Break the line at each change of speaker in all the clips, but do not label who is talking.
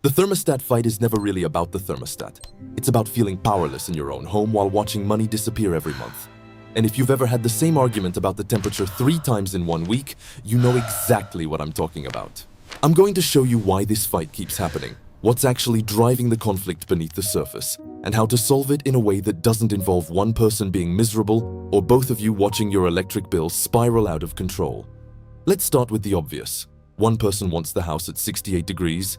The thermostat fight is never really about the thermostat. It's about feeling powerless in your own home while watching money disappear every month. And if you've ever had the same argument about the temperature 3 times in 1 week, you know exactly what I'm talking about. I'm going to show you why this fight keeps happening, what's actually driving the conflict beneath the surface, and how to solve it in a way that doesn't involve one person being miserable or both of you watching your electric bill spiral out of control. Let's start with the obvious. One person wants the house at 68 degrees,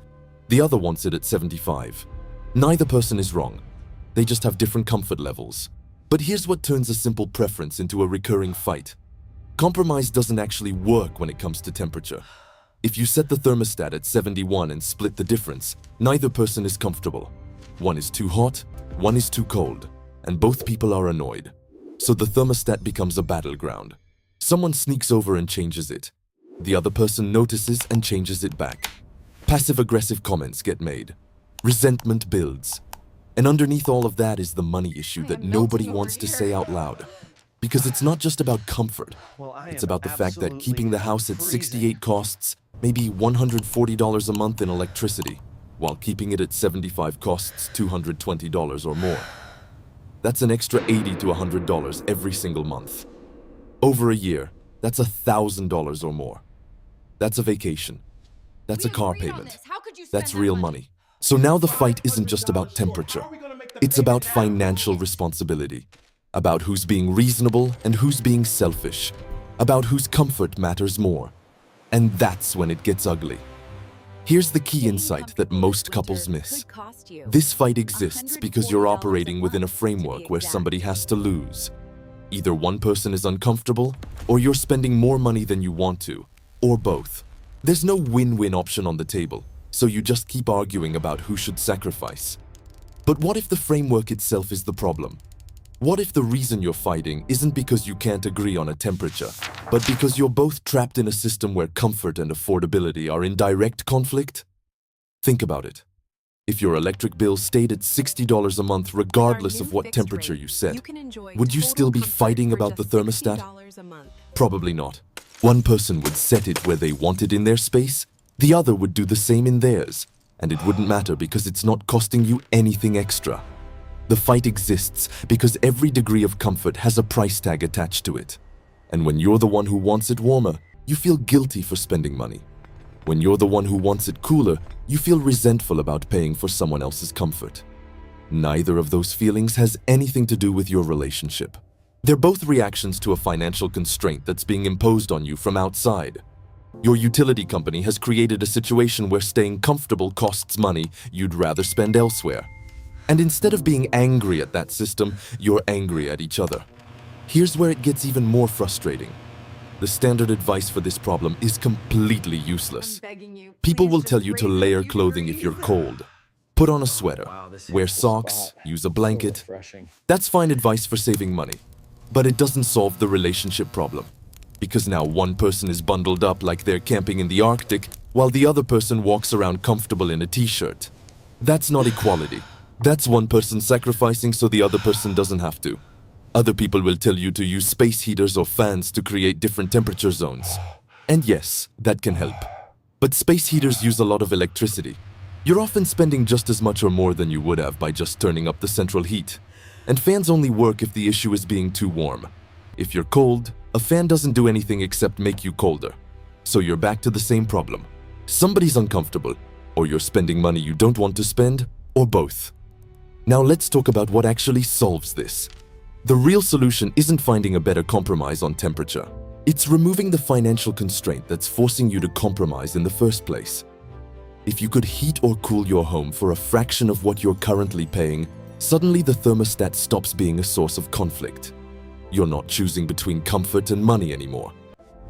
the other wants it at 75. Neither person is wrong. They just have different comfort levels. But here's what turns a simple preference into a recurring fight. Compromise doesn't actually work when it comes to temperature. If you set the thermostat at 71 and split the difference, neither person is comfortable. One is too hot, one is too cold, and both people are annoyed. So the thermostat becomes a battleground. Someone sneaks over and changes it. The other person notices and changes it back. Passive-aggressive comments get made. Resentment builds. And underneath all of that is the money issue that nobody wants to say out loud. Because it's not just about comfort. It's about the fact that keeping the house at 68 costs maybe $140 a month in electricity, while keeping it at 75 costs $220 or more. That's an extra $80 to $100 every single month. Over a year, that's $1,000 or more. That's a vacation. That's a car payment. That's real money. So now the fight isn't just about temperature. It's about financial responsibility. About who's being reasonable and who's being selfish. About whose comfort matters more. And that's when it gets ugly. Here's the key insight that most couples miss. This fight exists because you're operating within a framework where somebody has to lose. Either one person is uncomfortable, or you're spending more money than you want to, or both. There's no win-win option on the table, so you just keep arguing about who should sacrifice. But what if the framework itself is the problem? What if the reason you're fighting isn't because you can't agree on a temperature, but because you're both trapped in a system where comfort and affordability are in direct conflict? Think about it. If your electric bill stayed at $60 a month regardless of what temperature you set, would you still be fighting about the thermostat? Probably not. One person would set it where they want it in their space, the other would do the same in theirs, and it wouldn't matter because it's not costing you anything extra. The fight exists because every degree of comfort has a price tag attached to it. And when you're the one who wants it warmer, you feel guilty for spending money. When you're the one who wants it cooler, you feel resentful about paying for someone else's comfort. Neither of those feelings has anything to do with your relationship. They're both reactions to a financial constraint that's being imposed on you from outside. Your utility company has created a situation where staying comfortable costs money you'd rather spend elsewhere. And instead of being angry at that system, you're angry at each other. Here's where it gets even more frustrating. The standard advice for this problem is completely useless. People will tell you to layer clothing if you're cold. Put on a sweater, wear socks, use a blanket. That's fine advice for saving money. But it doesn't solve the relationship problem. Because now one person is bundled up like they're camping in the Arctic, while the other person walks around comfortable in a t-shirt. That's not equality. That's one person sacrificing so the other person doesn't have to. Other people will tell you to use space heaters or fans to create different temperature zones. And yes, that can help. But space heaters use a lot of electricity. You're often spending just as much or more than you would have by just turning up the central heat. And fans only work if the issue is being too warm. If you're cold, a fan doesn't do anything except make you colder. So you're back to the same problem. Somebody's uncomfortable, or you're spending money you don't want to spend, or both. Now let's talk about what actually solves this. The real solution isn't finding a better compromise on temperature. It's removing the financial constraint that's forcing you to compromise in the first place. If you could heat or cool your home for a fraction of what you're currently paying, suddenly the thermostat stops being a source of conflict. You're not choosing between comfort and money anymore.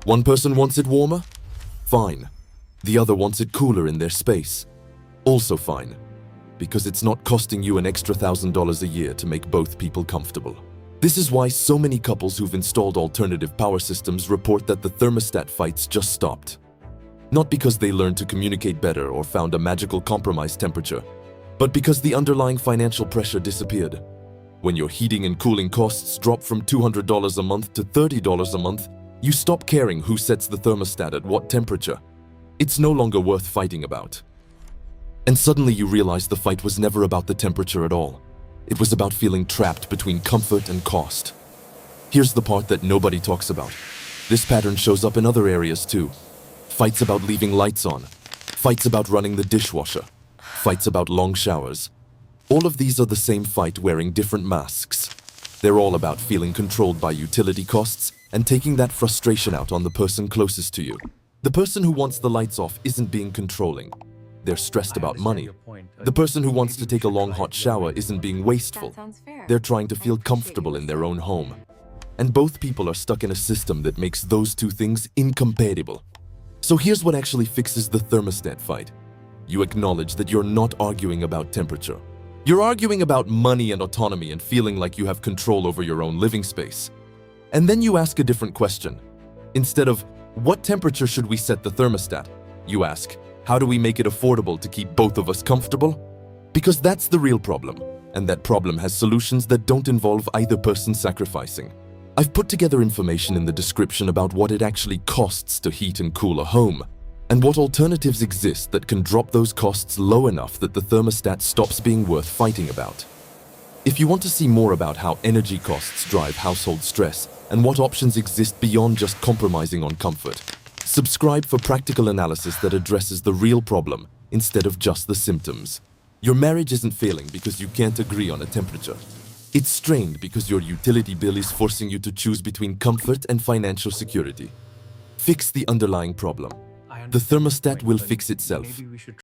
One person wants it warmer? Fine. The other wants it cooler in their space? Also fine. Because it's not costing you an extra $1,000 a year to make both people comfortable. This is why so many couples who've installed alternative power systems report that the thermostat fights just stopped. Not because they learned to communicate better or found a magical compromise temperature, but because the underlying financial pressure disappeared. When your heating and cooling costs drop from $200 a month to $30 a month, you stop caring who sets the thermostat at what temperature. It's no longer worth fighting about. And suddenly you realize the fight was never about the temperature at all. It was about feeling trapped between comfort and cost. Here's the part that nobody talks about. This pattern shows up in other areas too. Fights about leaving lights on. Fights about running the dishwasher. Fights about long showers. All of these are the same fight wearing different masks. They're all about feeling controlled by utility costs and taking that frustration out on the person closest to you. The person who wants the lights off isn't being controlling. They're stressed about money. The person who wants to take a long hot shower isn't being wasteful. They're trying to feel comfortable in their own home. And both people are stuck in a system that makes those two things incompatible. So here's what actually fixes the thermostat fight. You acknowledge that you're not arguing about temperature. You're arguing about money and autonomy and feeling like you have control over your own living space. And then you ask a different question. Instead of, what temperature should we set the thermostat? You ask, how do we make it affordable to keep both of us comfortable? Because that's the real problem, and that problem has solutions that don't involve either person sacrificing. I've put together information in the description about what it actually costs to heat and cool a home, and what alternatives exist that can drop those costs low enough that the thermostat stops being worth fighting about. If you want to see more about how energy costs drive household stress and what options exist beyond just compromising on comfort, subscribe for practical analysis that addresses the real problem instead of just the symptoms. Your marriage isn't failing because you can't agree on a temperature. It's strained because your utility bill is forcing you to choose between comfort and financial security. Fix the underlying problem. The thermostat will fix itself.